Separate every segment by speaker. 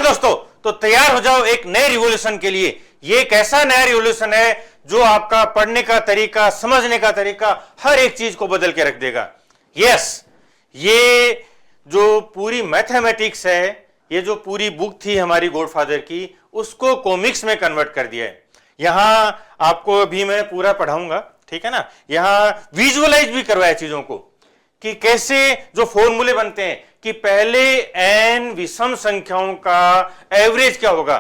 Speaker 1: दोस्तों, तो तैयार हो जाओ एक नए रिवॉल्यूशन के लिए। ये एक ऐसा नया रिवॉल्यूशन है जो आपका पढ़ने का तरीका, समझने का तरीका, हर एक चीज को बदल के रख देगा। यस, ये जो पूरी मैथमेटिक्स है, ये जो पूरी बुक थी हमारी गॉडफादर की, उसको कॉमिक्स में कन्वर्ट कर दिया है। यहां आपको अभी मैं पूरा पढ़ाऊंगा, ठीक है ना। यहां विजुअलाइज भी करवाया चीजों को कि कैसे जो फॉर्मूले बनते हैं कि पहले n विषम संख्याओं का एवरेज क्या होगा,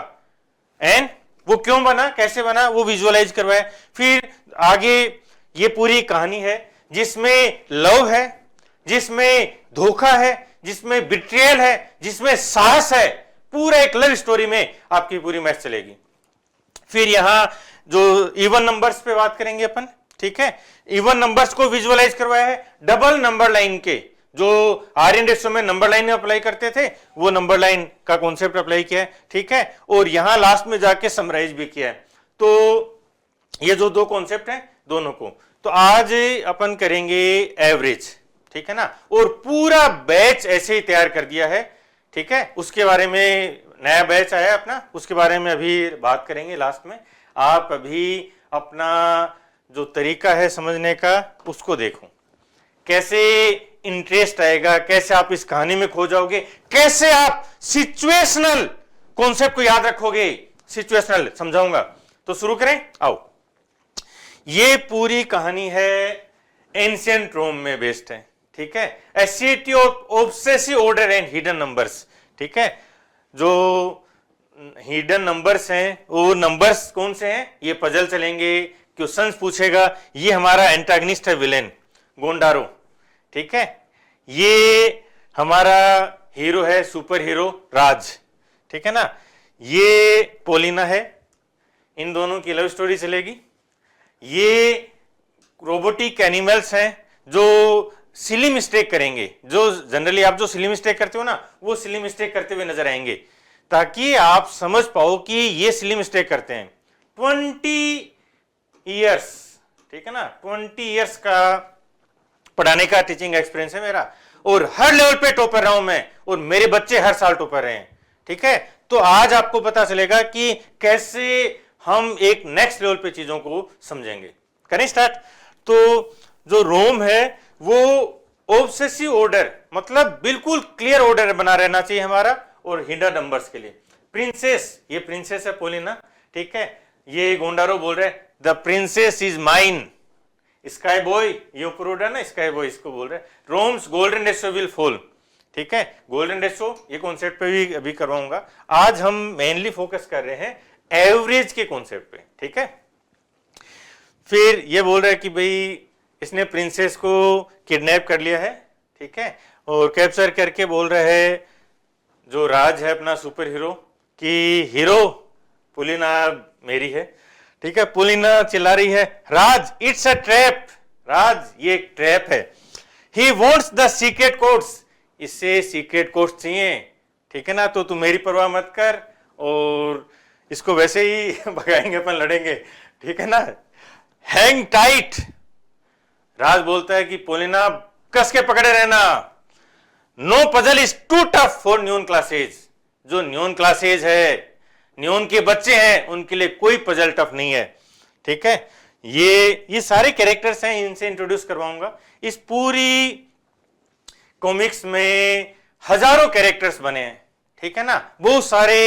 Speaker 1: n वो क्यों बना, कैसे बना, वो विजुअलाइज करवाया। फिर आगे ये पूरी कहानी है जिसमें लव है, जिसमें धोखा है, जिसमें बिट्रियल है, जिसमें साहस है। पूरा एक लव स्टोरी में आपकी पूरी मैथ चलेगी। फिर यहां जो इवन नंबर्स पे बात करेंगे अपन, ठीक है। इवन नंबर्स को विजुअलाइज करवाया है डबल नंबर लाइन के, जो आर्यन रेशो में नंबर लाइन में अप्लाई करते थे, वो नंबर लाइन का कॉन्सेप्ट अप्लाई किया है, ठीक है। और यहां लास्ट में जाके समराइज भी किया है। तो ये जो दो कॉन्सेप्ट हैं दोनों को, तो आज अपन करेंगे एवरेज, ठीक है ना। और पूरा बैच ऐसे ही तैयार कर दिया है, ठीक है। उसके बारे में नया बैच आया अपना, उसके बारे में अभी बात करेंगे लास्ट में। आप अभी अपना जो तरीका है समझने का उसको देखो, कैसे इंटरेस्ट आएगा, कैसे आप इस कहानी में खो जाओगे, कैसे आप सिचुएशनल कॉन्सेप्ट को याद रखोगे। सिचुएशनल समझाऊंगा, तो शुरू करें, आओ। ये पूरी कहानी है एंशिएंट रोम में बेस्ड है, ठीक है। A city of obsessive order and hidden numbers, ठीक है। जो हिडन नंबर्स हैं वो नंबर्स कौन से हैं, ये पजल चलेंगे, क्वेश्चंस पूछेगा। ये हमारा एंटागनिस्ट है, विलेन गोंडारो, ठीक है। ये हमारा हीरो है, सुपर हीरो राज, ठीक है ना। ये पोलिना है, इन दोनों की लव स्टोरी चलेगी। ये रोबोटिक एनिमल्स हैं जो सिली मिस्टेक करेंगे, जो जनरली आप जो सिली मिस्टेक करते हो ना, वो सिली मिस्टेक करते हुए नजर आएंगे, ताकि आप समझ पाओ कि ये सिली मिस्टेक करते हैं। 20 ईयर्स, ठीक है ना, 20 ईयर्स का पढ़ाने का टीचिंग एक्सपीरियंस है मेरा, और हर लेवल पे टॉपर रहा हूं मैं, और मेरे बच्चे हर साल टॉपर रहे हैं, ठीक है। तो आज आपको पता चलेगा कि कैसे हम एक नेक्स्ट लेवल पे चीजों को समझेंगे। करें स्टार्ट। तो जो रोम है वो ऑब्सेसिव ऑर्डर, मतलब बिल्कुल क्लियर ऑर्डर बना रहना चाहिए हमारा, और हिडन नंबर्स के लिए। प्रिंसेस, ये प्रिंसेस है पोलिना, ठीक है। ये गोंडारो बोल रहे हैं the princess is mine. Sky boy, ये ऊपर उड़ रहा है ना, स्काई बॉय इसको बोल रहे हैं। Roams golden ratio will fall, ठीक है। गोल्डन रेशो ये कॉन्सेप्ट पे भी अभी करवाऊंगा। आज हम मेनली फोकस कर रहे हैं एवरेज के कॉन्सेप्ट पे, ठीक है। फिर ये बोल रहा है कि भाई इसने प्रिंसेस को किडनैप कर लिया है, ठीक है, और कैप्चर करके बोल रहा है जो राज है अपना सुपर हीरो कि हीरो पुलिना मेरी है, ठीक है। पुलिना चिल्ला रही है राज इट्स अ ट्रैप, राज ये एक ट्रैप है। He wants the secret codes, इससे सीक्रेट कोड्स चाहिए, ठीक है ना। तो तू मेरी परवाह मत कर, और इसको वैसे ही भगाएंगे अपन, लड़ेंगे, ठीक है ना। हैंग टाइट, राज बोलता है कि पोलिना कस के पकड़े रहना। No puzzle is too tough for न्यून क्लासेज, जो न्यून क्लासेज है, न्यून के बच्चे हैं, उनके लिए कोई पजल टफ नहीं है, ठीक है। ये सारे कैरेक्टर्स हैं, इनसे इंट्रोड्यूस करवाऊंगा। इस पूरी कॉमिक्स में हजारों कैरेक्टर्स बने हैं, ठीक है ना। बहुत सारे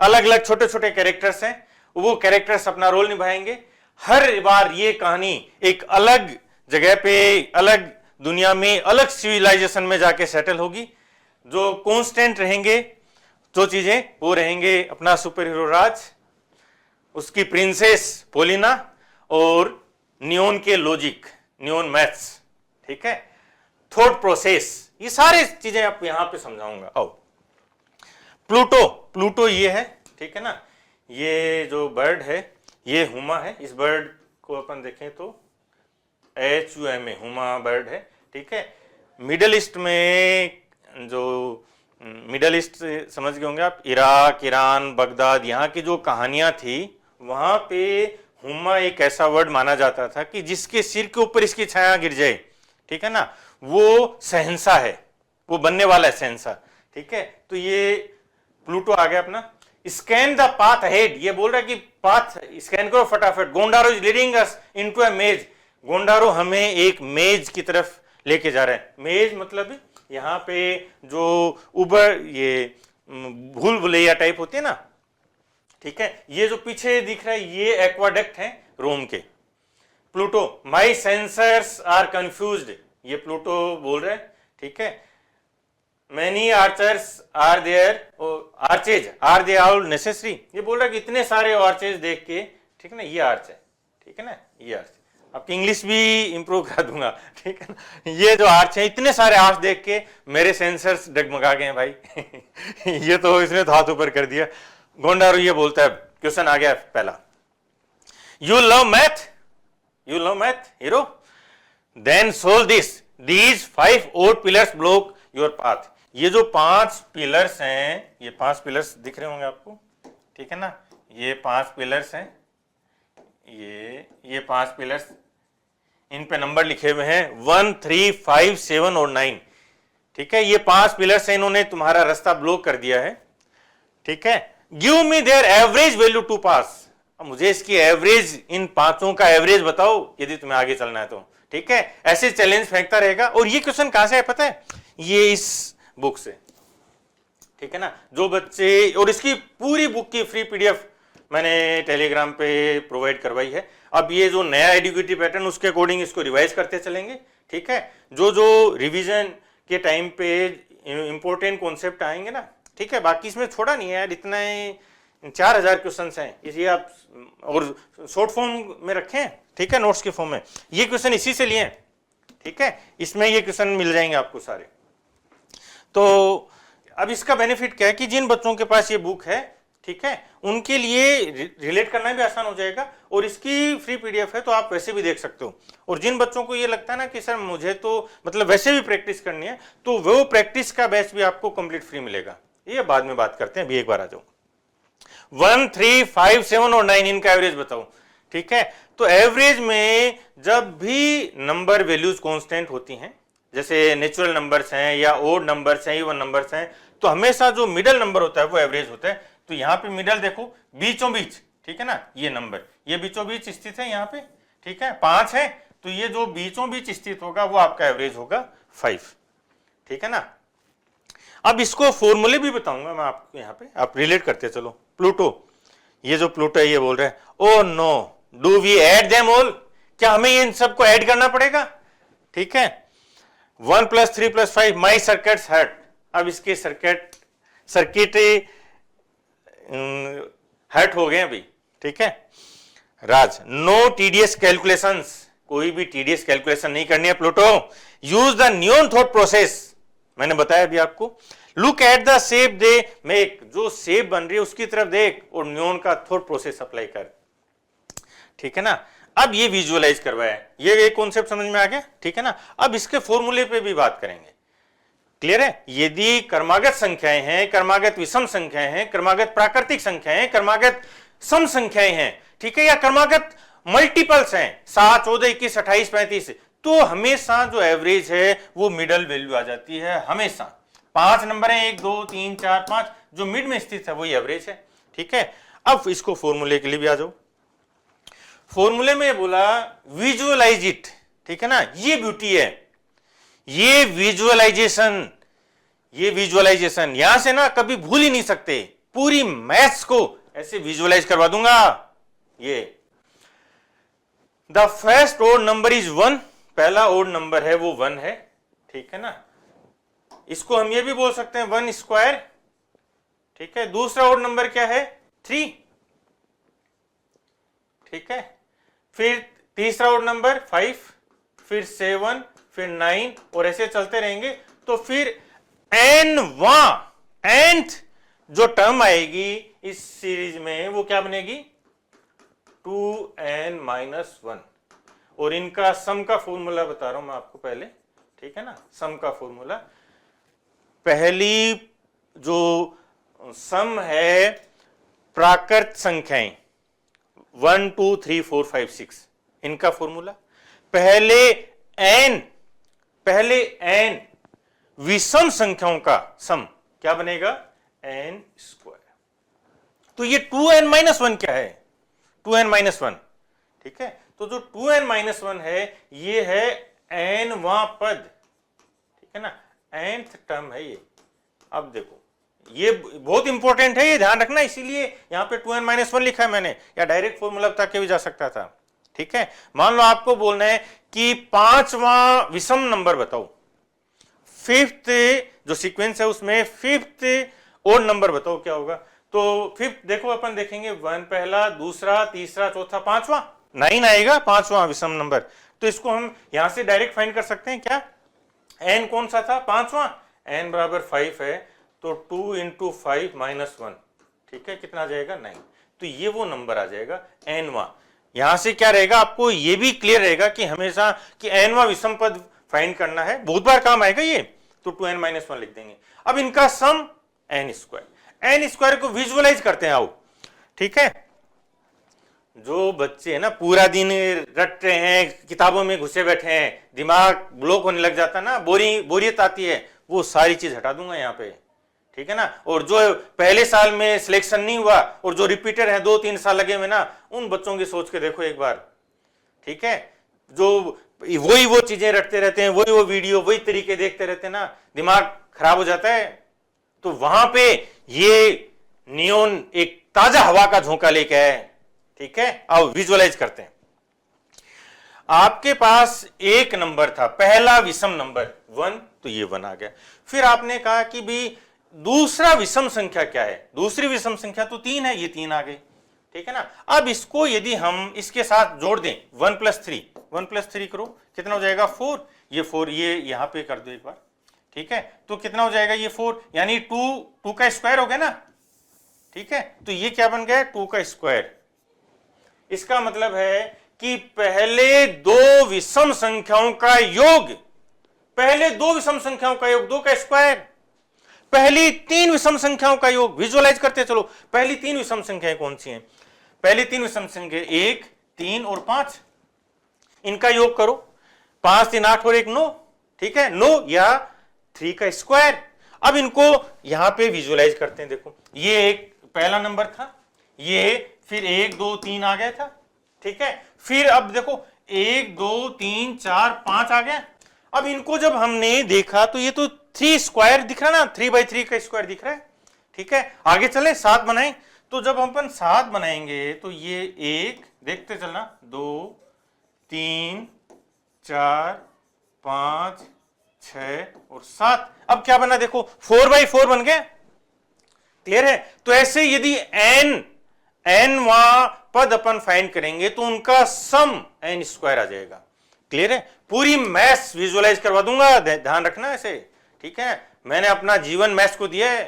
Speaker 1: अलग अलग छोटे छोटे कैरेक्टर्स हैं, वो कैरेक्टर्स अपना रोल निभाएंगे। हर बार ये कहानी एक अलग जगह पे, अलग दुनिया में, अलग सिविलाइजेशन में जाके सेटल होगी। जो कांस्टेंट रहेंगे जो चीजें, वो रहेंगे अपना सुपर हीरो राज, उसकी प्रिंसेस पोलिना, और न्यून के लॉजिक, न्यून मैथ्स, ठीक है, थॉट प्रोसेस, ये सारी चीजें आप यहां पे समझाऊंगा। आओ। प्लूटो, प्लूटो ये है, ठीक है ना। ये जो बर्ड है ये हुमा है। इस बर्ड को अपन देखें तो HUMA, हुमा बर्ड है, ठीक है। मिडल ईस्ट में, जो मिडल ईस्ट समझ गए होंगे आप, इराक, ईरान, बगदाद, यहाँ की जो कहानियां थी, वहां पे हुमा एक ऐसा वर्ड माना जाता था कि जिसके सिर के ऊपर इसकी छाया गिर जाए, ठीक है ना, वो शहंशाह है, वो बनने वाला है शहंशाह, ठीक है। तो ये प्लूटो आ गया अपना। स्कैन द पाथ अहेड, ये बोल रहा है कि पाथ स्कैन करो फटाफट। गोंडारो is leading us into a maze, गोंडारो हमें एक मेज की तरफ लेके जा रहा है। मेज मतलब यहाँ पे जो उबर ये भूल भुलैया टाइप होती है ना, ठीक है। ये जो पीछे दिख रहा है ये एक्वाडक्ट है रोम के। Pluto, my sensors are confused, ये प्लूटो बोल रहे हैं, ठीक है। Many archers are there, arches are they all necessary, ये बोल रहा है कि इतने सारे आर्चेज देख के, ठीक है ना, ये आर्च है, ठीक है ना, ये आर्च। आपकी इंग्लिश भी इंप्रूव कर दूंगा, ठीक है ना। ये जो आर्च है, इतने सारे आर्च देख के मेरे सेंसर्स डगमगा गए हैं भाई। ये तो इसने तो हाथ ऊपर कर दिया। गोंडारो ये बोलता है, क्वेश्चन आ गया पहला, you love math, you love math hero, then solve this, these 5 odd pillars block your path. ये जो 5 पिलर्स हैं, ये 5 पिलर्स दिख रहे होंगे आपको, ठीक है ना, ये 5 पिलर्स हैं, ये 5 पिलर्स, इन पे नंबर लिखे हुए हैं 1, 3, 5, 7 और 9, ठीक है। ये 5 पिलर्स हैं, इन्होंने तुम्हारा रास्ता ब्लॉक कर दिया है, ठीक है। Give me their average value to pass, मुझे इसकी एवरेज, इन 5 का एवरेज बताओ यदि तुम्हें आगे चलना है तो, ठीक है। ऐसे चैलेंज फेंकता रहेगा। और ये क्वेश्चन कहां से है पता है, ये इस बुक से, ठीक है ना। जो बच्चे, और इसकी पूरी बुक की फ्री पीडीएफ मैंने टेलीग्राम पे प्रोवाइड करवाई है। अब ये जो नया एडुकेटिव पैटर्न, उसके अकॉर्डिंग इसको रिवाइज करते चलेंगे, ठीक है। जो जो रिवीजन के टाइम पे इंपॉर्टेंट कॉन्सेप्ट आएंगे ना, ठीक है। बाकी इसमें छोड़ा नहीं है यार, इतना 4000 क्वेश्चन हैं, इसे आप और शॉर्ट फॉर्म में रखें, ठीक है, नोट्स के फॉर्म में। ये क्वेश्चन इसी से लिए हैं, ठीक है, इसमें ये क्वेश्चन मिल जाएंगे आपको सारे। तो अब इसका बेनिफिट क्या है कि जिन बच्चों के पास ये बुक है, ठीक है, उनके लिए रिलेट करना भी आसान हो जाएगा। और इसकी फ्री पीडीएफ है तो आप वैसे भी देख सकते हो। और जिन बच्चों को ये लगता है ना कि सर मुझे तो मतलब वैसे भी प्रैक्टिस करनी है, तो वो प्रैक्टिस का बैच भी आपको कंप्लीट फ्री मिलेगा। ये बाद में बात करते हैं, अभी एक बार आ जाओ। 1, 3, 5, 7 और 9 इनका एवरेज बताओ, ठीक है। तो एवरेज में जब भी नंबर वैल्यूज कांस्टेंट होती हैं, जैसे नेचुरल नंबर्स हैं या ओड नंबर्स हैं, इवन नंबर्स हैं, तो हमेशा जो मिडल नंबर होता है वो एवरेज होता है। तो यहाँ पे मिडल देखो, बीचों बीच, ठीक है ना, ये नंबर, ये बीचों बीच स्थित है यहाँ पे, ठीक है, 5 है, तो ये जो बीचों बीच स्थित होगा वो आपका एवरेज होगा 5, ठीक है ना। अब इसको फॉर्मूले भी बताऊंगा मैं आपको, यहाँ पे आप रिलेट करते चलो। प्लूटो, ये जो प्लूटो है ये बोल रहे हैं, oh no do we add them all, क्या हमें इन सबको ऐड करना पड़ेगा, ठीक है। 1 + 3 + 5 माई सर्किट्स हर्ट, अब इसके सर्किट हर्ट हो गए अभी, ठीक है। राज, नो टीडीएस कैलकुलेशंस, कोई भी टीडीएस कैलकुलेशन नहीं करनी है प्लूटो। यूज द न्यून थॉट प्रोसेस, मैंने बताया अभी आपको। Look at the shape they make, जो शेप बन रही है उसकी तरफ देख और न्यून का थॉट प्रोसेस अप्लाई कर, ठीक है ना। अब ये विजुअलाइज करवाया, ये एक कॉन्सेप्ट समझ में आ गया, ठीक है ना। अब इसके फॉर्मूले पे भी बात करेंगे, क्लियर है। यदि क्रमागत संख्याएं हैं, क्रमागत विषम संख्याएं हैं, क्रमागत प्राकृतिक संख्याएं हैं, क्रमागत सम संख्याएं हैं, ठीक है, या क्रमागत मल्टीपल्स हैं 7, 14, 21, 28, 35, तो हमेशा जो एवरेज है वो मिडल वैल्यू आ जाती है हमेशा। 5 नंबर है, 1, 2, 3, 4, 5, जो मिड में स्थित है वही एवरेज है, ठीक है। अब इसको फॉर्मूले के लिए भी आ जाओ। फॉर्मूले में बोला विजुअलाइज इट, ठीक है ना, ये ब्यूटी है, ये विजुअलाइजेशन, ये विजुअलाइजेशन यहां से ना कभी भूल ही नहीं सकते, पूरी मैथ्स को ऐसे विजुअलाइज करवा दूंगा। ये the first odd number is 1, पहला ओड नंबर है वो 1 है, ठीक है ना। इसको हम ये भी बोल सकते हैं 1 स्क्वायर, ठीक है। दूसरा ओड नंबर क्या है 3, ठीक है। फिर तीसरा ओड नंबर 5, फिर 7, फिर 9 और ऐसे चलते रहेंगे। तो फिर nth जो टर्म आएगी इस सीरीज में वो क्या बनेगी 2n-1, और इनका सम का फॉर्मूला बता रहा हूं मैं आपको पहले, ठीक है ना। सम का फॉर्मूला, पहली जो सम है प्राकृत संख्याएं 1, 2, 3, 4, 5, 6, इनका फॉर्मूला। पहले n विषम संख्याओं का सम क्या बनेगा एन स्क्वायर। तो ये 2n-1 क्या है? 2n-1, ठीक है। तो जो 2n-1 है ये है nवां पद, ठीक है ना, nth टर्म है ये। अब देखो ये बहुत इंपॉर्टेंट है, ये ध्यान रखना, इसीलिए यहां पे 2n-1 लिखा है मैंने, या डायरेक्ट फॉर्मूला बता के भी जा सकता था, ठीक है। मान लो आपको बोलना है कि पांचवां विषम नंबर बताओ, फिफ्थ जो सीक्वेंस है उसमें फिफ्थ ओड नंबर बताओ, क्या होगा? तो फिफ्थ देखो अपन देखेंगे 1 पहला, दूसरा, तीसरा, चौथा, पांचवा, 9 आएगा पांचवा विषम नंबर। तो इसको हम यहां से डायरेक्ट फाइंड कर सकते हैं क्या? n कौन सा था? पांचवा, n बराबर 5 है, तो 2 × 5 - 1, ठीक है, कितना आ जाएगा? 9। तो ये वो नंबर आ जाएगा nवां। यहां से क्या रहेगा, आपको ये भी क्लियर रहेगा कि हमेशा कि nवां विषम पद फाइंड करना है, बहुत बार काम आएगा ये, तो 2n-1 लिख देंगे। अब इनका सम n स्क्वायर को विजुअलाइज करते हैं, आओ, ठीक है। जो बच्चे है ना पूरा दिन रट रहे हैं, किताबों में घुसे बैठे हैं, दिमाग ब्लॉक होने लग जाता है ना, बोरियत आती है, वो सारी चीज हटा दूंगा यहाँ पे, ठीक है ना। और जो पहले साल में सिलेक्शन नहीं हुआ और जो रिपीटर है 2-3 साल लगे हुए ना, उन बच्चों की सोच के देखो एक बार, ठीक है। जो वही वो चीजें रटते रहते हैं, वही वो वीडियो, वही तरीके देखते रहते हैं ना, दिमाग खराब हो जाता है। तो वहां पे ये नियोन एक ताजा हवा का झोंका लेके आए, ठीक है। आओ विजुअलाइज करते हैं। आपके पास एक नंबर था, पहला विषम नंबर 1, तो ये 1 आ गया। फिर आपने कहा कि भी दूसरा विषम संख्या क्या है? दूसरी विषम संख्या तो 3 है, ये 3 आ गई, ठीक है ना। अब इसको यदि हम इसके साथ जोड़ दें, 1 + 3 करो, कितना हो जाएगा? 4। ये 4 ये यहां पे कर दो एक बार, ठीक है। तो कितना हो जाएगा? ये 4, यानी 2 का स्क्वायर हो गया ना, ठीक है। तो ये क्या बन गया? 2 का स्क्वायर। इसका मतलब है कि पहले दो विषम संख्याओं का योग, पहले दो विषम संख्याओं का योग 2 का स्क्वायर, पहली 3 विषम संख्याओं का योग। विजुअलाइज करते चलो, पहली 3 विषम संख्याएं कौन सी हैं? पहली 3 विषम संख्या 1, 3 और 5, इनका योग करो, 5, 3, 8 और 1 9, ठीक है, 9 या 3 का स्क्वायर। अब इनको यहां पे विजुअलाइज करते हैं, देखो ये एक पहला नंबर था, ये फिर 1 2 3 आ गया था, ठीक है। फिर अब देखो 1 2 3 4 5 आ गया। अब इनको जब हमने देखा तो ये तो 3 स्क्वायर दिख रहा है ना, 3/3 का स्क्वायर दिख रहा है, ठीक है। आगे चले 7 बनाएं, तो जब हम अपन 7 बनाएंगे तो ये 1, देखते चलना, 2 3 4 5 6 और 7। अब क्या बना देखो, 4/4 बन गया, क्लियर है। तो ऐसे यदि nवां पद अपन फाइंड करेंगे तो उनका सम n स्क्वायर आ जाएगा, क्लियर है। पूरी मैथ्स विजुअलाइज करवा दूंगा, ध्यान रखना ऐसे, ठीक है। मैंने अपना जीवन मैथ्स को दिया है,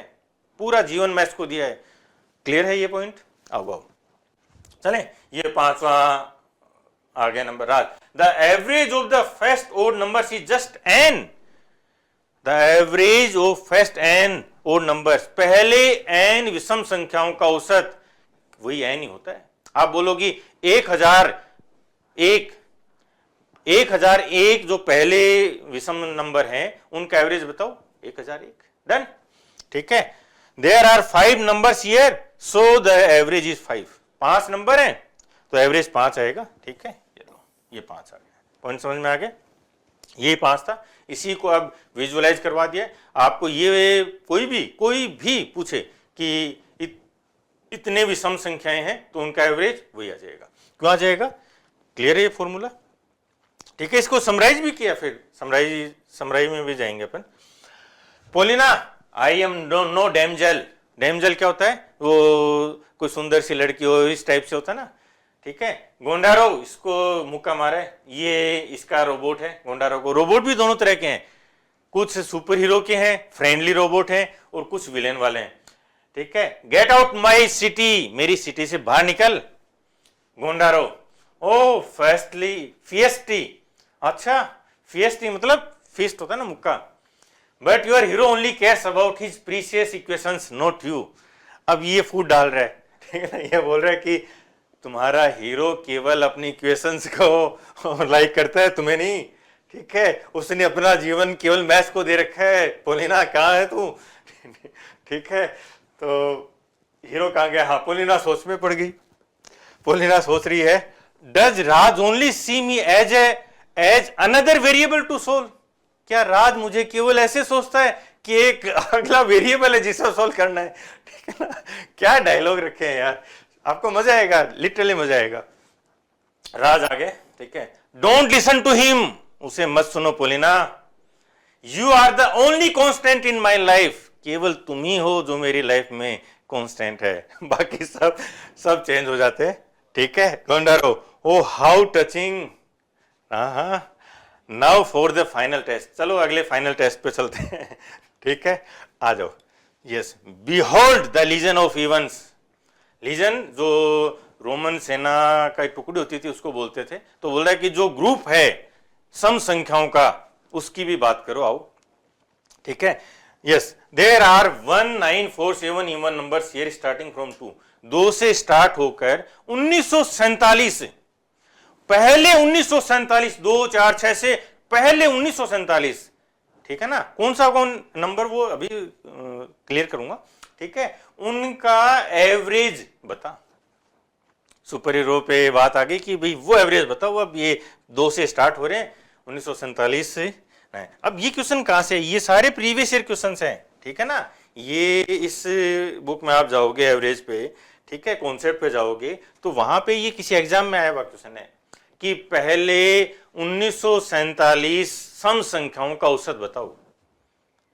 Speaker 1: पूरा जीवन मैथ्स को दिया है, क्लियर है ये पॉइंट। आओ चले, ये 5वां आ गया नंबर Raj. The average of the first odd numbers is just n। The average of first n odd numbers, पहले n विषम संख्याओं का औसत वही n ही होता है। आप बोलोगी 1001 जो पहले विषम नंबर हैं उनका एवरेज बताओ, 1001, डन, ठीक है। There are 5 numbers here, so the average is 5। 5 number हैं तो एवरेज 5 आएगा, ठीक है। ये 5 आ गया, पॉइंट समझ में आ गया। ये 5 था, इसी को अब विजुअलाइज करवा दिया। आपको ये कोई भी पूछे कि इतने विषम संख्याएं हैं तो उनका एवरेज वही आ जाएगा, क्यों आ जाएगा, क्लियर है ये फॉर्मूला, ठीक है। इसको समराइज भी किया, फिर समराइज में भी जाएंगे अपन। Polina, I am no damsel. Damsel क्या होता है? वो कोई सुंदर सी लड़की हो, इस टाइप से होता है ना, ठीक है। गोंडारो, इसको मुक्का मारा है, ये इसका रोबोट है गोंडारो को। रोबोट भी दोनों तरह के हैं, कुछ सुपर हीरो के हैं, फ्रेंडली रोबोट हैं, और कुछ विलेन वाले हैं, ठीक है। गेट आउट माई सिटी, मेरी सिटी से बाहर निकल। गोंडारो, ओ फिएस्टी, अच्छा फिएस्टी मतलब फीस्ट होता है ना, मुक्का। But your hero only cares about his precious equations, not you. अब ये फूट डाल रहा है, ठीक है ना, ये बोल रहा है कि तुम्हारा हीरो केवल अपनी इक्वेशंस को लाइक करता है, तुम्हें नहीं, ठीक है। उसने अपना जीवन केवल मैथ्स को दे रखा है। पोलिना कहाँ है तू, ठीक है। तो हीरो कहाँ गया? हाँ, पोलिना सोच में पड़ गई। पोलिना सोच रही है, does Raj only see me as another variable to solve? क्या राज मुझे केवल ऐसे सोचता है कि एक अगला वेरिएबल है जिसे सोल्व करना है? ठीक है ना? क्या डायलॉग रखे हैं यार, आपको मजा आएगा, लिटरली मजा आएगा। राज आगे, ठीक है, डोंट लिसन टू हिम, उसे मत सुनो Polina, you are the only constant in my life, केवल तुम ही हो जो मेरी लाइफ में कॉन्स्टेंट है, बाकी सब चेंज हो जाते हैं। ठीक है, डोंट डरो। Oh how touching. हाँ, now for the final test, चलो अगले फाइनल टेस्ट पे चलते हैं। ठीक है, आ जाओ। Yes, behold the legion of evens. Legion जो रोमन सेना का एक टुकड़ी होती थी उसको बोलते थे। तो बोल रहा है कि जो ग्रुप है सम संख्याओं का, उसकी भी बात करो, आओ। ठीक है, yes, there are 1947 even numbers here starting from 2 से स्टार्ट होकर 1947, पहले 1947, 2 4 6 से पहले 1947। ठीक है ना? कौन नंबर वो अभी क्लियर करूंगा। ठीक है, उनका एवरेज बता। सुपर हीरो पे बात आ गई कि भाई वो एवरेज बताओ। अब ये 2 से स्टार्ट हो रहे हैं, 1947 से। अब ये क्वेश्चन कहां से? ये सारे प्रीवियस ईयर क्वेश्चन हैं। ठीक है ना? ये इस बुक में आप जाओगे एवरेज पे, ठीक है, कॉन्सेप्ट पे जाओगे तो वहां पे ये किसी एग्जाम में आया हुआ क्वेश्चन है कि पहले 1947 सम संख्याओं का औसत बताओ।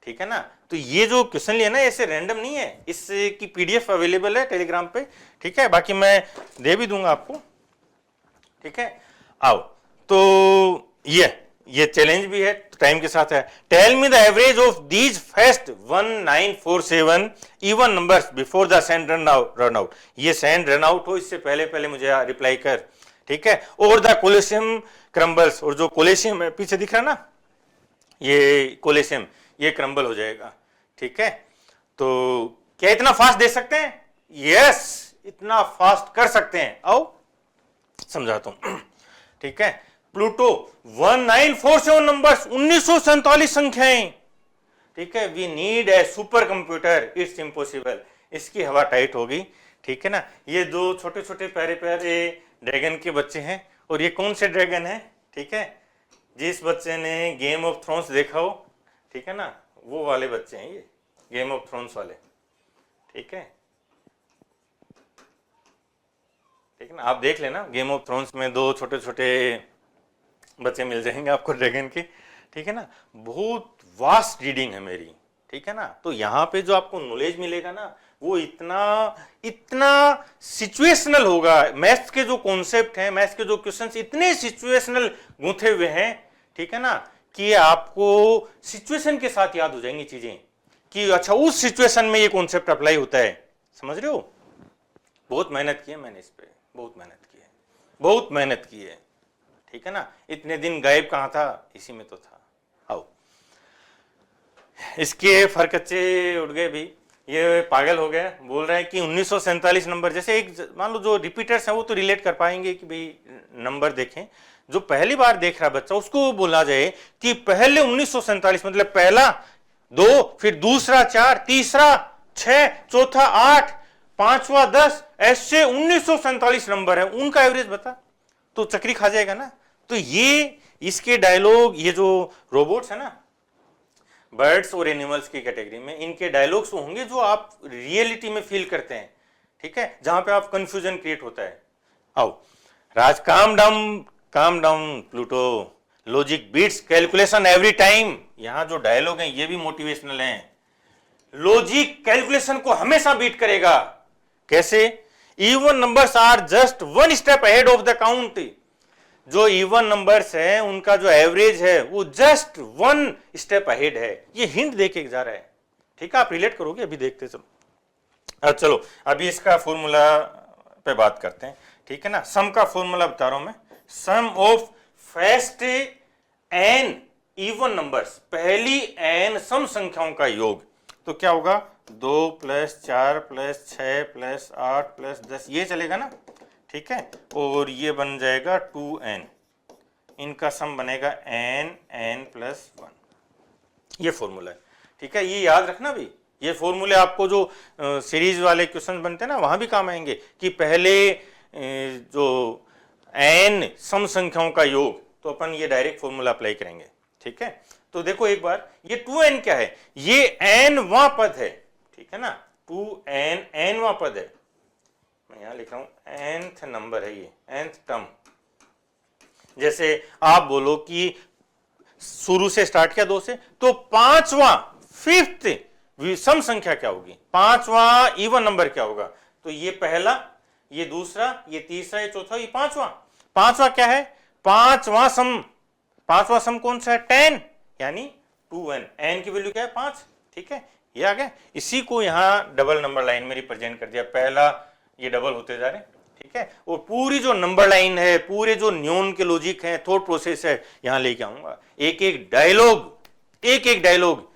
Speaker 1: ठीक है ना? तो ये जो क्वेश्चन लिया ना, ऐसे रैंडम नहीं है, इसकी पीडीएफ अवेलेबल है टेलीग्राम पे। ठीक है, बाकी मैं दे भी दूंगा आपको। ठीक है, आओ। तो ये चैलेंज भी है, टाइम के साथ है। Tell me the average of these first 1947 even numbers before the sand run out. ये सेंड रन आउट हो इससे पहले मुझे रिप्लाई कर। ठीक है, और द कोलिशियम क्रम्बल्स, और जो कोलिशियम है पीछे दिख रहा ना, ये कोलिशियम, ये क्रम्बल हो जाएगा। ठीक है, तो क्या इतना फास्ट दे सकते हैं? यस, इतना फास्ट कर सकते हैं। आओ समझाता हूं। ठीक है, प्लूटो 1947 नंबर्स, 1947 संख्याएं। ठीक है, we need a super computer, it's impossible. इसकी हवा टाइट होगी। ठीक है ना? ये दो छोटे छोटे प्यारे प्यारे ड्रैगन के बच्चे हैं, और ये कौन से ड्रैगन है? ठीक है, जिस बच्चे ने गेम ऑफ थ्रोन्स देखा हो, ठीक है ना, वो वाले बच्चे हैं ये, गेम ऑफ थ्रोन्स वाले। ठीक है, ठीक है ना, आप देख लेना, गेम ऑफ थ्रोन्स में 2 छोटे छोटे बच्चे मिल जाएंगे आपको ड्रैगन के। ठीक है ना? बहुत वास्ट रीडिंग है मेरी। ठीक है ना? तो यहाँ पे जो आपको नॉलेज मिलेगा ना, वो इतना सिचुएशनल होगा। मैथ्स के जो कॉन्सेप्ट हैं, मैथ्स के जो क्वेश्चंस इतने सिचुएशनल गूंथे हुए हैं, ठीक है ना, कि आपको सिचुएशन के साथ याद हो जाएंगी चीजें कि अच्छा उस सिचुएशन में ये कॉन्सेप्ट अप्लाई होता है। समझ रहे हो? बहुत मेहनत की है मैंने इस पे, बहुत मेहनत की है। ठीक है ना? इतने दिन गायब कहाँ था? इसी में तो था। आओ, इसके फरकच्चे उड़ गए भी, ये पागल हो गए, बोल रहे हैं कि 1947 नंबर, जैसे एक मान लो जो रिपीटर्स हैं वो तो रिलेट कर पाएंगे कि भाई नंबर देखें, जो पहली बार देख रहा बच्चा उसको बोला जाए कि पहले 1947 मतलब पहला 2, फिर दूसरा 4, तीसरा 6, चौथा 8, पांचवा 10, ऐसे 1947 नंबर है, उनका एवरेज बता, तो चक्री खा जाएगा ना। तो ये इसके डायलॉग, ये जो रोबोट्स है ना, बर्ड्स और एनिमल्स की कैटेगरी में, इनके डायलॉग्स होंगे जो आप रियलिटी में फील करते हैं। ठीक है, जहां पे आप कंफ्यूजन क्रिएट होता है। आओ Raj, calm down Pluto, logic beats calculation every time. यहां जो डायलॉग हैं ये भी मोटिवेशनल हैं। लॉजिक कैलकुलेशन को हमेशा बीट करेगा। कैसे? Even numbers are just 1 step ahead of the count. जो इवन नंबर्स हैं उनका जो एवरेज है वो जस्ट 1 स्टेप अहेड है। ये हिंट देके जा रहा है। ठीक है, आप रिलेट करोगे, अभी देखते चलो। अब चलो अभी इसका फॉर्मूला पे बात करते हैं। ठीक है ना? सम का फॉर्मूला बता रहा हूं मैं। Sum of first n even numbers, पहली n सम संख्याओं का योग, तो क्या होगा? 2 + 4 + 6 + 8 + 10, ये चलेगा ना? ठीक है, और ये बन जाएगा 2n, इनका सम बनेगा n + 1। ये फॉर्मूला है। ठीक है, ये याद रखना भी, ये फॉर्मूले आपको जो सीरीज वाले क्वेश्चन बनते हैं ना वहां भी काम आएंगे कि पहले जो n सम संख्याओं का योग, तो अपन ये डायरेक्ट फॉर्मूला अप्लाई करेंगे। ठीक है, तो देखो एक बार ये 2n क्या है, ये n वां पद है। ठीक है ना, 2n n वां पद है, मैं यहां लिख रहा हूं nth नंबर है, ये nth टर्म। जैसे आप बोलो कि शुरू से स्टार्ट किया 2 से, तो 5वां फिफ्थ सम संख्या क्या होगी, 5वां इवन नंबर क्या होगा, तो ये पहला, ये दूसरा, ये तीसरा, ये चौथा, ये 5वां क्या है, 5वां सम कौन सा है, 10, यानी 2n, n की वैल्यू क्या है 5। ठीक है, ये आ गया। इसी को यहां डबल नंबर लाइन में रिप्रेजेंट कर दिया, पहला ये डबल होते जा रहे। ठीक है, और पूरी जो नंबर लाइन है, पूरे जो न्यून के लॉजिक है, थॉट प्रोसेस है, यहां लेके आऊंगा। एक एक डायलॉग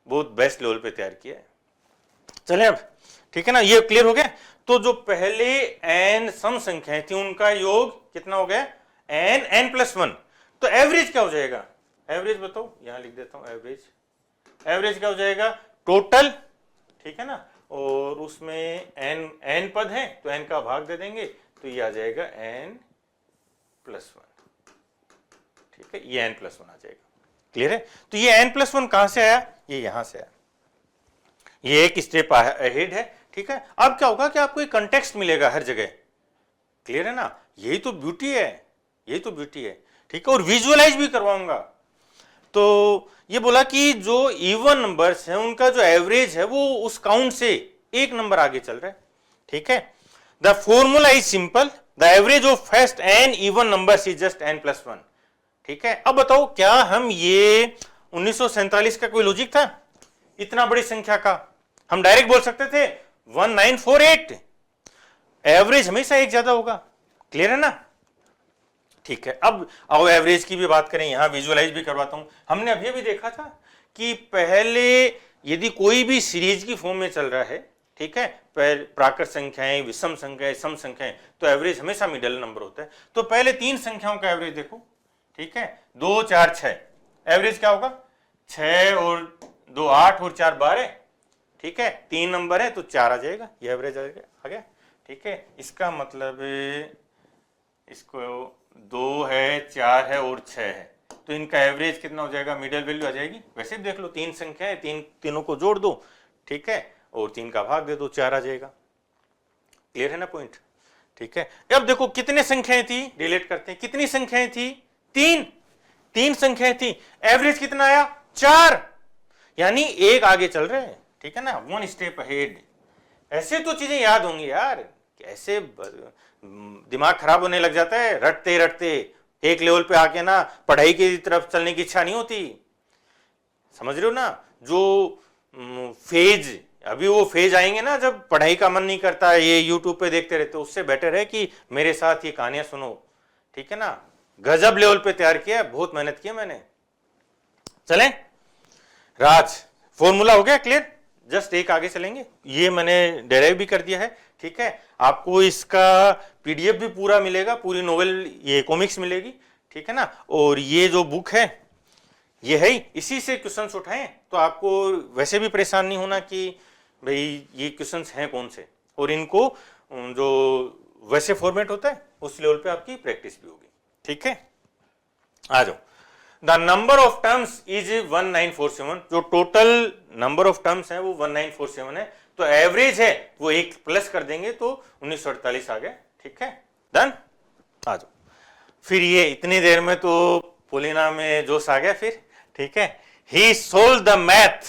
Speaker 1: बहुत बेस्ट लेवल पे तैयार किया है। चले अब, ठीक है ना, ये क्लियर हो गया। तो जो पहले n सम संख्याएं थी उनका योग कितना हो गया, n प्लस 1। तो एवरेज क्या हो जाएगा, एवरेज बताओ, यहां लिख देता हूं एवरेज क्या हो जाएगा, टोटल। ठीक है ना, और उसमें n पद है तो n का भाग दे देंगे, तो ये आ जाएगा n प्लस 1। ठीक है, ये n प्लस 1 आ जाएगा। क्लियर है, तो ये n प्लस 1 कहां से आया, ये यहां से आया, ये एक स्टेप अहेड है। ठीक है, अब क्या होगा कि आपको एक कंटेक्स्ट मिलेगा हर जगह। क्लियर है ना, यही तो ब्यूटी है, ठीक है, और विजुअलाइज भी करवाऊंगा। तो ये बोला कि जो इवन नंबर्स हैं उनका जो एवरेज है वो उस काउंट से एक नंबर आगे चल रहा है। ठीक है, the formula is simple, the average of first n even numbers is just n plus 1। ठीक है, अब बताओ क्या हम ये 1947 का कोई लॉजिक था, इतना बड़ी संख्या का हम डायरेक्ट बोल सकते थे 1948, एवरेज हमेशा एक ज्यादा होगा। क्लियर है ना, ठीक है। अब आओ एवरेज की भी बात करें, यहां विजुअलाइज भी करवाता हूं। हमने अभी भी देखा था कि पहले यदि कोई भी सीरीज की फॉर्म में चल रहा है, ठीक है, प्राकृत संख्याएं, विषम संख्याएं, सम संख्याएं, तो एवरेज हमेशा मिडिल नंबर होता है। तो पहले 3 संख्याओं का एवरेज देखो। ठीक है, 2 4 6, एवरेज क्या होगा, 6 और 2 8 और 4 12। ठीक है, 3 नंबर है तो 4 आ जाएगा, ये एवरेज आ गया। ठीक है, इसका मतलब इसको 2 है, 4 है और 6 है, तो इनका एवरेज कितना हो जाएगा, मिडिल वैल्यू आ जाएगी। वैसे भी देख लो, 3 संख्या है, तीनों को जोड़ दो, ठीक है, और 3 का भाग दे दो, 4 आ जाएगा। क्लियर है ना पॉइंट। ठीक है, अब देखो कितने संख्याएं थी, रिलेट करते हैं, कितनी संख्याएं थी, 3 संख्याएं थी, एवरेज कितना आया, 4, यानी एक आगे चल रहे हैं। ठीक है ना, 1 स्टेप अहेड। ऐसे तो चीजें याद होंगी यार, कैसे दिमाग खराब होने लग जाता है रटते रटते, एक लेवल पे आके ना पढ़ाई की तरफ चलने की इच्छा नहीं होती। समझ रहे हो ना, जो फेज, अभी वो फेज आएंगे ना जब पढ़ाई का मन नहीं करता, ये यूट्यूब पे देखते रहते, उससे बेटर है कि मेरे साथ ये कहानियां सुनो। ठीक है ना, गजब लेवल पे तैयार किया, बहुत मेहनत की मैंने। चलें राज, फॉर्मूला हो गया क्लियर, जस्ट एक आगे चलेंगे। ये मैंने डेराइव भी कर दिया है। ठीक है, आपको इसका पीडीएफ भी पूरा मिलेगा, पूरी नोवेल, ये कॉमिक्स मिलेगी। ठीक है ना, और ये जो बुक है ये है ही, इसी से क्वेश्चंस उठाएं, तो आपको वैसे भी परेशान नहीं होना कि भाई ये क्वेश्चंस हैं कौन से, और इनको जो वैसे फॉर्मेट होता है उस लेवल पे आपकी प्रैक्टिस भी होगी। ठीक है, आ जाओ। The number of terms is 1947, जो टोटल नंबर ऑफ टर्म्स है वो 1947 है, तो एवरेज है वो 1 प्लस कर देंगे तो 1948 आ गया। ठीक है, डन। आ जाओ, फिर ये इतनी देर में तो पोलिना में जोश आ गया फिर। ठीक है, ही सोल्व द मैथ,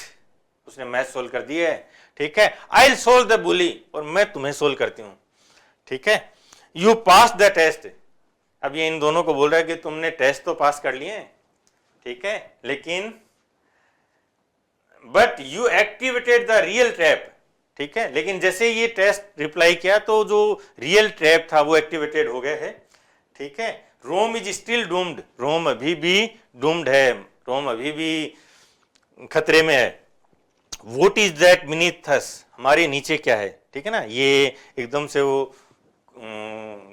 Speaker 1: उसने मैथ सोल्व कर दिया है। ठीक है, आई सोल्व द बुली, और मैं तुम्हें सोल्व करती हूं। ठीक है, यू पास द टेस्ट, अब ये इन दोनों को बोल रहा है कि तुमने टेस्ट तो पास कर लिए। ठीक है, लेकिन but you activated the real trap. ठीक है, लेकिन जैसे ये टेस्ट रिप्लाई किया तो जो रियल ट्रैप था वो एक्टिवेटेड हो गया है। ठीक है, रोम इज स्टिल डूम्ड, रोम अभी भी डूम्ड है, रोम अभी भी खतरे में है। वोट इज दैट बीनीथ अस, हमारे नीचे क्या है। ठीक है ना, ये एकदम से वो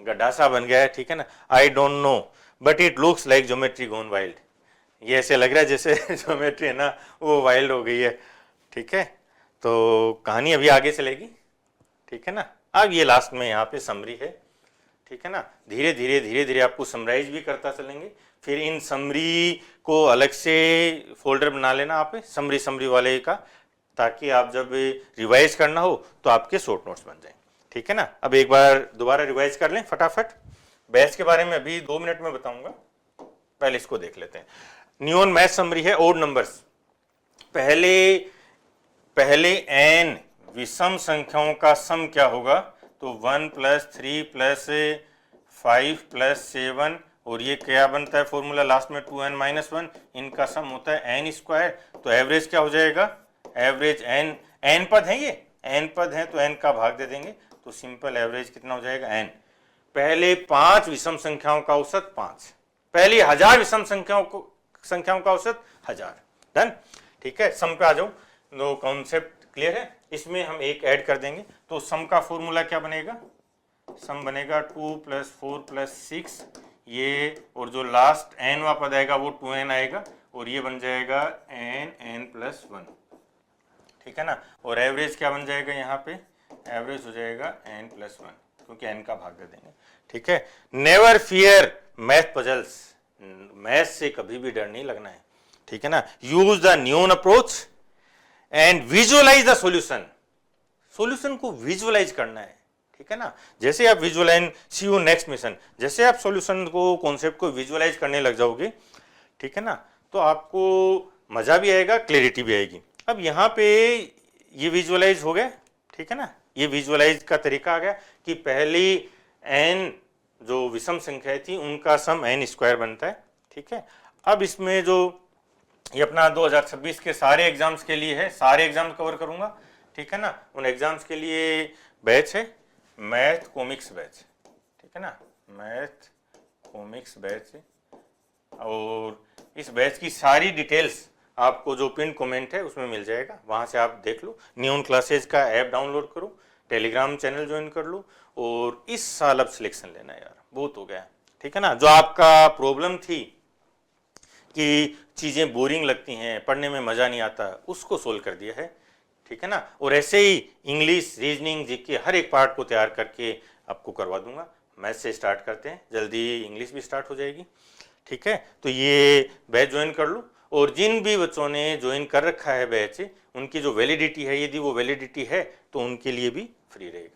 Speaker 1: गड्ढा सा बन गया है। ठीक है ना, I don't know but it looks like geometry gone wild, ये ऐसे लग रहा है जैसे ज्योमेट्री है ना वो वाइल्ड हो गई है। ठीक है, तो कहानी अभी आगे चलेगी, ठीक है ना। अब ये लास्ट में यहाँ पे समरी है, ठीक है ना। धीरे धीरे आपको समराइज भी करता चलेंगे, फिर इन समरी को अलग से फोल्डर बना लेना आप समरी वाले का, ताकि आप जब रिवाइज करना हो तो आपके शॉर्ट नोट्स बन जाएं, ठीक है ना। अब एक बार दोबारा रिवाइज कर लें फटाफट। बैच के बारे में अभी 2 मिनट में बताऊंगा, पहले इसको देख लेते हैं। न्यून मैथ समरी है ओड नंबर्स। पहले n विषम संख्याओं का सम क्या होगा, तो 1 + 3 + 5 + 7, और ये क्या बनता है फॉर्मूला लास्ट में 2n - 1, इनका सम होता है n²। तो एवरेज क्या हो जाएगा, एवरेज n पद है, ये n पद है तो n का भाग दे देंगे, तो सिंपल एवरेज कितना हो जाएगा n। पहले 5 विषम संख्याओं का औसत 5, पहले 1000 विषम संख्याओं का औसत 1000। डन, ठीक है। सम पे आ जाओ, दो कॉन्सेप्ट क्लियर है। इसमें हम एक ऐड कर देंगे, तो सम का फॉर्मूला क्या बनेगा, सम बनेगा 2 + 4 + 6, ये और जो लास्ट n वा पद आएगा वो 2n आएगा, और ये बन जाएगा n + 1, ठीक है ना। और एवरेज क्या बन जाएगा, यहाँ पे एवरेज हो जाएगा n + 1, क्योंकि n का भाग दे देंगे, ठीक है। Never fear math puzzles, math से कभी भी डर नहीं लगना है, ठीक है ना। यूज द न्यून approach and visualise the solution को विजुअलाइज करना है, ठीक है ना। जैसे आप visualise, see you next mission, जैसे आप सॉल्यूशन को, कॉन्सेप्ट को विजुअलाइज करने लग जाओगे, ठीक है ना, तो आपको मजा भी आएगा, क्लैरिटी भी आएगी। अब यहाँ पे ये विजुअलाइज हो गया, ठीक है ना। ये विजुअलाइज का तरीका आ गया कि पहली n जो विषम संख्या थी उनका सम n² बनता है, ठीक है। अब इसमें जो ये अपना 2026 के सारे एग्जाम्स के लिए है, सारे एग्जाम्स कवर करूंगा, ठीक है ना। उन एग्जाम्स के लिए बैच है मैथ कॉमिक्स बैच, ठीक है ना, मैथ कॉमिक्स बैच। और इस बैच की सारी डिटेल्स आपको जो पिन कमेंट है उसमें मिल जाएगा, वहां से आप देख लो। न्यून क्लासेज का ऐप डाउनलोड करो, टेलीग्राम चैनल ज्वाइन कर लो, और इस साल अब सिलेक्शन लेना है यार, बहुत हो गया, ठीक है ना। जो आपका प्रॉब्लम थी कि चीज़ें बोरिंग लगती हैं, पढ़ने में मज़ा नहीं आता, उसको सोल्व कर दिया है, ठीक है ना। और ऐसे ही इंग्लिश, रीजनिंग, जीके हर एक पार्ट को तैयार करके आपको करवा दूंगा। मैथ से स्टार्ट करते हैं, जल्दी इंग्लिश भी स्टार्ट हो जाएगी, ठीक है। तो ये बैच ज्वाइन कर लो, और जिन भी बच्चों ने ज्वाइन कर रखा है बैच, उनकी जो वैलिडिटी है, यदि वो वैलिडिटी है तो उनके लिए भी फ्री रहेगा।